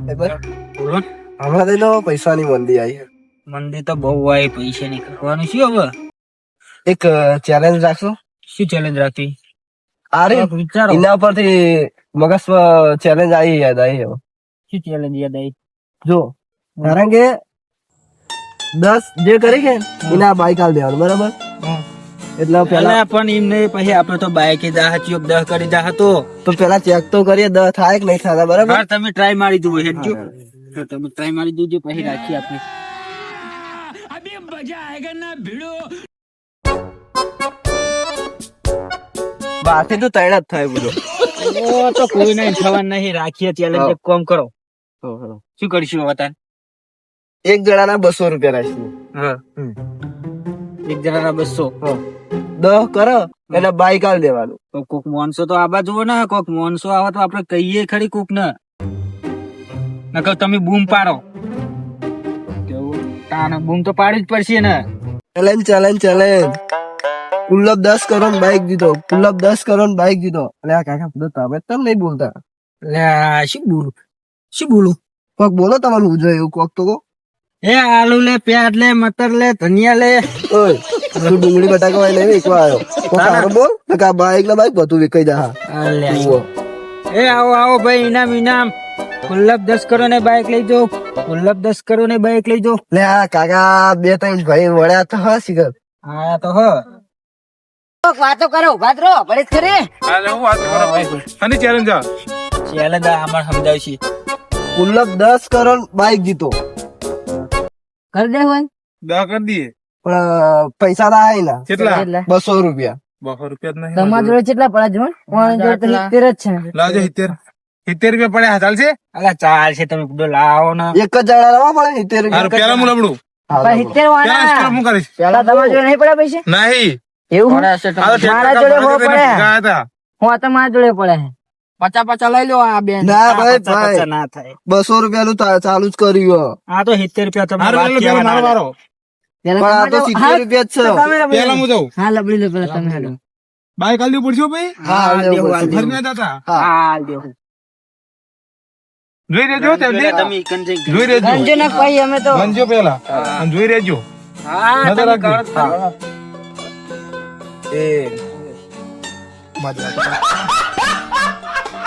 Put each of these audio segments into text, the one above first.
બોલો. હમણાં તો પૈસાની મંદી આવી છે. મંદી તો બહુ આવી, પૈસા ની કરવાનું શું હવે? એક ચેલેન્જ રાખશો. શું ચેલેન્જ રાખી? અરે વિચારો. એના પરથી મગજ ચેલેન્જ આવી યાદ આવી હવે. શું ચેલેન્જ યાદ આવી? જો કારણ કે 10 જે કરી કે એના બાઈક હાલ દેવાનું બરાબર. એટલે પેલા પેલા પણ એમ નહીં, પછી આપડે તો બાઈક દાહ ચિયોક 10 કરી દાહ તો પેલા ચેક તો કરીએ 10 થાય કે નહીં થતા બરાબર. હા, તમે ટ્રાય મારી દો હેડજો. તમે ટ્રાય મારી દેજો, પછી રાખી આપણે. બાકી તો તૈણ જ થાય બધું. ઓ તો કોઈ નહીં થવાનું નહીં, રાખીએ ચેલેન્જ. એક કામ કરો, શું કરીશું હવે તાર? એક જણાના 200 રૂપિયા રાખીએ. હા, એક જણાના 200. 10 કરો એટલે બાઈક હાલ દેવાનું. તો કોક માણસો તો આબા જુઓ ને, કોક માણસો આવે તો આપડે કહીએ ખરી કોક ને. નકર તમે બૂમ પાડો. કેવું? તાને બૂમ તો પાડવી જ પડશે ને. ચેલેન્જ પુલ્લપ 10 કરો ને બાઈક દીધો. પુલ્લપ 10 કરો ને બાઈક દીધો. એટલે આ કાકા બધું તમે નહીં બોલતા. શું બોલું? કોક બોલો તમારું જોઈએ એવું કોક તો કહો. એ આલુ લે, પ્યાજ લે, મટર લે, ધનિયા લે. ઓય તું ડુંગળી બટાકા વાય નહીં વેચવા આવ્યો. કોક સારું બોલ ને કા બાઈક ને બાઈક બધું વેચાઈ જા. એ આવો આવો ભાઈ, ઇનામ. પુલ્લપ 10 કરો ને બાઈક લઈ જાઓ. પુલ્લપ 10 કરો ને બાઈક લઈ જાઓ. લે આ કાકા 2-3 ભાઈ વળ્યા તો હા શીખર. હા તો હ વાતો કરો, વાત રો પડે કરે. અને ચેલેન્જ ચેલેન્જ આમાં સમજાવશે. પુલ્લપ 10 કરો ને બાઈક જીતો. કર દે હોય દા કરી દઈએ. પણ પૈસા ના આય ના કેટલા? 200 રૂપિયા. 200 રૂપિયા જ નહીં. તમારા જોડે કેટલા પડ્યા જો? કોણ જોડે તો 70 જ છે. લાવજો 70 રૂપિયા પડ્યા ચાલશે. અલા ચાલશે, તમે બધો લાવો ને. એક જ જણા લાવવા પડે 70 હારું, પેલા હું લબડું. પણ 70 વાળા હું કરીશ. પેલા તમારા જોડે નહીં પડ્યા પૈસા? નહીં. એવું પડ્યા છે આ તો મારા જોડે હો પડ્યા. ગયા હતા. હું તો મારા જોડે પડ્યા. 50 લઈ લો આ બેન. ના ભાઈ 50 ના થાય. 200 રૂપિયા નું ચાલુ જ કર્યું. આ તો 70 રૂપિયા તમે હારું, વાત પેલો મારો કહેવાના. વારો. પણ આ તો 70 રૂપિયા જ છે. પેલા હું જાઉં. હા લબડી લો પેલા તમે હાલો. બાઈક આલી દેવું પડશે હો ભાઈ. હા દેવું, લેવું પડશે. ફરી ના જતા. હાલ દેવું. જોઈ રેજો પેલા તેમ તમે કંજે જોઈ રેજો. ગંજો ના કોઈ અમે તો ગંજો પેલા અને જોઈ રેજો. હા નજર તમે રાખજો. કરો. એ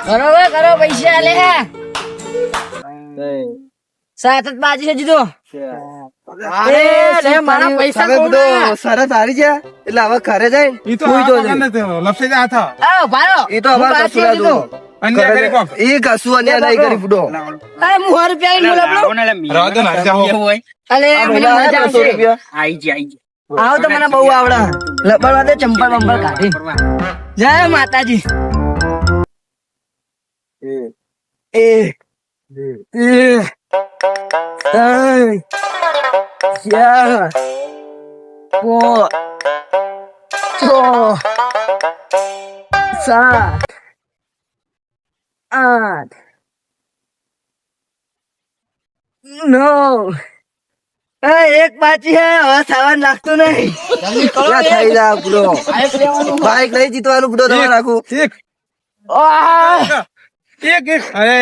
કરો હવે, કરો પૈસા લે. સાત જ બાજી છે જીતો. અરે લે, મારા પૈસા તમે કોણ બધો આયા? સરસ હારી ગયા એટલે હવે ઘરે જાય ઈ તો સુઈ આ જજો. પકડ નથી થયો. લપસી જા હાથ. આવો ભારો. એ તો અમારે કશું ના જોવું. અન્યાય કરી કોક. એ કશું અન્યાય નહીં કરી બુડો. અરે હું 100 રૂપિયા નું લબડો. લાવો ને, લે, મીના રાવ દો ને, તમે જાઓ. એવું હોય. અલે આ મને મહિના મજા 200 આવશે. રૂપિયા. આઈ જા. આવો તો મને બહુ આવડે. લબડવા દે ચંપલ બંપલ કાઢી. જય માતાજી. એ ત્રણ ચાર પાંચ છ સાત આઠ 9 એક બાકી હે હવે સાવન લાગતું નહીં. ના થઈ જા બુડો. બાઈક નહીં જીતવાનું બુડો તમારે રાખું. એક એક અરે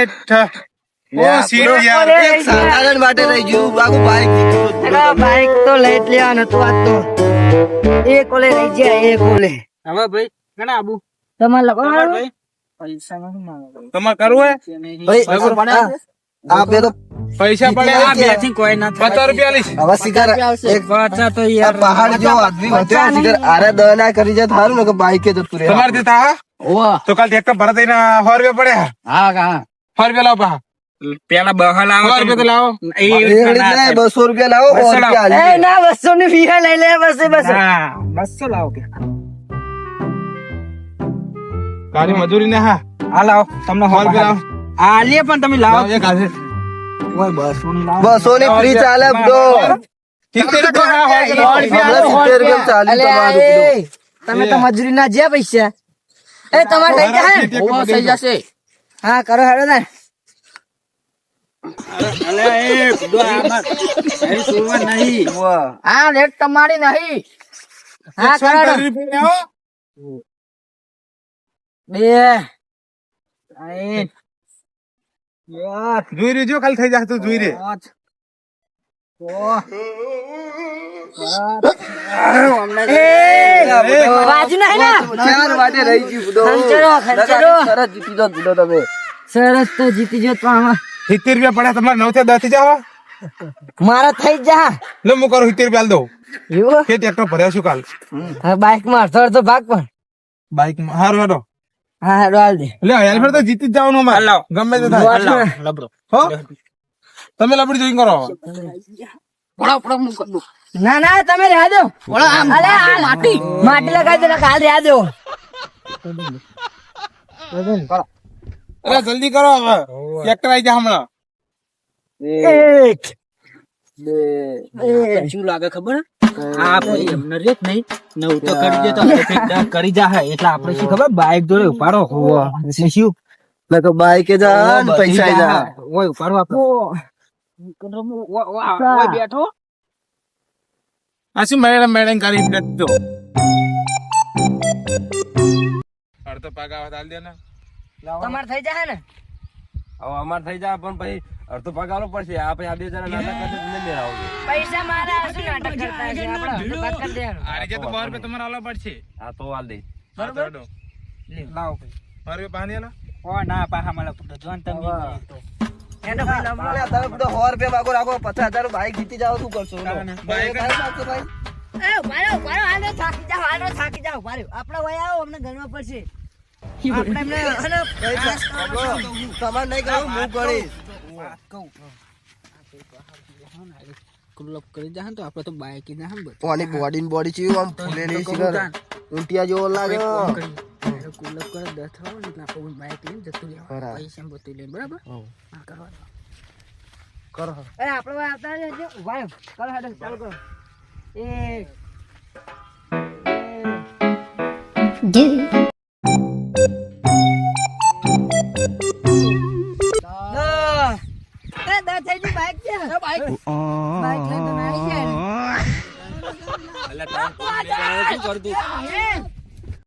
ઓ સીટ યાર. એક સાધારણ માટે રહી ગયું બાકુ બાઈક જીત્યું. એનો બાઈક તો લઈ જ લેવાનું હતું આજ તો. એક ઓલે રહી ગયા, એક ઓલે. હવે ભાઈ ઘણા આબુ તમારે લખો ભાઈ પૈસા નથી માંગો. તમારે કરવું હે? ભાઈ, પડ્યા છે? આ બે તો પૈસા પડે આ બે થી કોઈ ના થાય. 50 રૂપિયા લઈશ. હવે શિકાર એક પાછા તો આ યાર પહાડ જેવો આદમી વધ્યો શિકાર આરે દના કરી જાય થારું ને કે બાઈકે જતું રહે. તમારે દેતા હા? તો કાલ ટ્રેક્ટર ભરત એના 100 રૂપિયા પડ્યા. હા કા 100 રૂપિયા લાવો પા. પેલા બહલ 100 રૂપિયા તો લાવો. એ રેડી ના નહીં, થાય. 200 રૂપિયા લાવો 100 રૂપિયા એ આલી દે. ના 200 ની ફી લઈ લે બસ બસ. હા 200 લાવો કે ગાડી મજૂરી ને હા. હા લાવો તમને 100 રૂપિયા લાવો. આ લે પણ તમે લાવો લાવો એક હાથે. ઓય 200 ની લાવો 200 ની ફ્રી ચાલે બુડો. 70 રૂપિયા હા, 100 રૂપિયા. હમણાં 70 રૂપિયા ચાલી અલે તમારું બુડો. એ, તમે તો મજૂરી ના જ્યાં પૈસા એ તમારે થઈ જાય ને? થઈ જશે હા કરો હેડો ને. અલે એ બુડો આમાં એ સુવા નહીં વાહ. હા લેટ તમારી નહીં. હા કરો 100 રૂપિયા લાવો. 2 3 જોઈ રહ્યો ખાલી થઈ જશે તું જોઈ રે બાજુ નહીં ને ચાર વાટે રહી ગયું બુડો. ખંચરો સરસ જીતી જો બુડો તમે. સરસ તો જીતી જો તો આમાં 70 રૂપિયા પડ્યા તમારે 9 થી 10 થી જાવ મારા થઈ જા લે હું કરું 70 રૂપિયા દઉં એવું કે ટ્રેક્ટર ભર્યા છું કાલ બાઈક માં અડધો અડધો ભાગ પણ બાઈક માં હારું હેડો હા હેડો હાલ દે લે હેલ્મેટ તો જીતી જ જવાનું અમારે ગમે તે થાય હો તમે લબડી જોઈન કરો ના ના તમે રહ્યા દો અલે માટી માટી લગાવી દે કાલ રહ્યા દો અરે જલ્દી કરો હવે ટ્રેક્ટર આવી જા હમણાં એક શું લાગે ખબર આ ભાઈ એમને રેત નહીં નવ તો કરી દે તો આપણે કરી જા એટલે આપણે શું ખબર બાઈક જોડે ઉપાડો એટલે શું લગો બાઈકે જા ને પૈસા જા. ઓય ઉપાડો આપણે બેઠો આ શું મેડમ મેડમ કરી દો અડધો પાક આવે હાલ દે ને તમારે થઈ જાય ને હવે અમાર થઈ જાય પણ પછી અડધો ભાગ આલો પડશે. આ પછી આ બે જણા નાટક કરશે તો નહીં મેળ આવે. પૈસા મારા શું નાટક કરતા છે આપણે અડધો ભાગ કરી દેવાનો આ રીતે તો 12 રૂપિયા તમારે આલવા પડશે હા તો હાલ દે. બરોબર લાવો 12 રૂપિયા પાણી આલો ઓ ના પાહા મળે પુત્ર જોન તમે તો હેડો ભાઈ નંબર અરે તમે બધો 100 રૂપિયા ભાગો રાખો 50,000 બાઈક જીતી જાવ શું કરશો બાઈક ભાઈ એ ઉભા હાલો થાકી જાવ ઉભા આપણે વયા આવો અમને ગણવા પડશે આપણે એમને હને તમારે નહીં કહું હું કરીશ. વાત કહું ક્લબ કરી જા તો આપણે તો બાઈક ના હમ બધું કોની બોડી ને બોડી ચીવું આમ ફૂલેલી સિગર ઊંટિયા જેવો લાગે. ક્લબ કરે 10 થવા ને એટલે આપણે બાઈક લઈને જતું રહેવાનું બરાબર. પૈસા બધું લઈને બરાબર હા કરવા દો. કરો અરે આપણે વયા આવતા રહેજો ઉભા રહો. કરો હેડો ચાલુ કરો એક બાઈક છે બાઈક લઈને તો નાઈ જાય અલ્યા ટાઈમ શું કરતું ને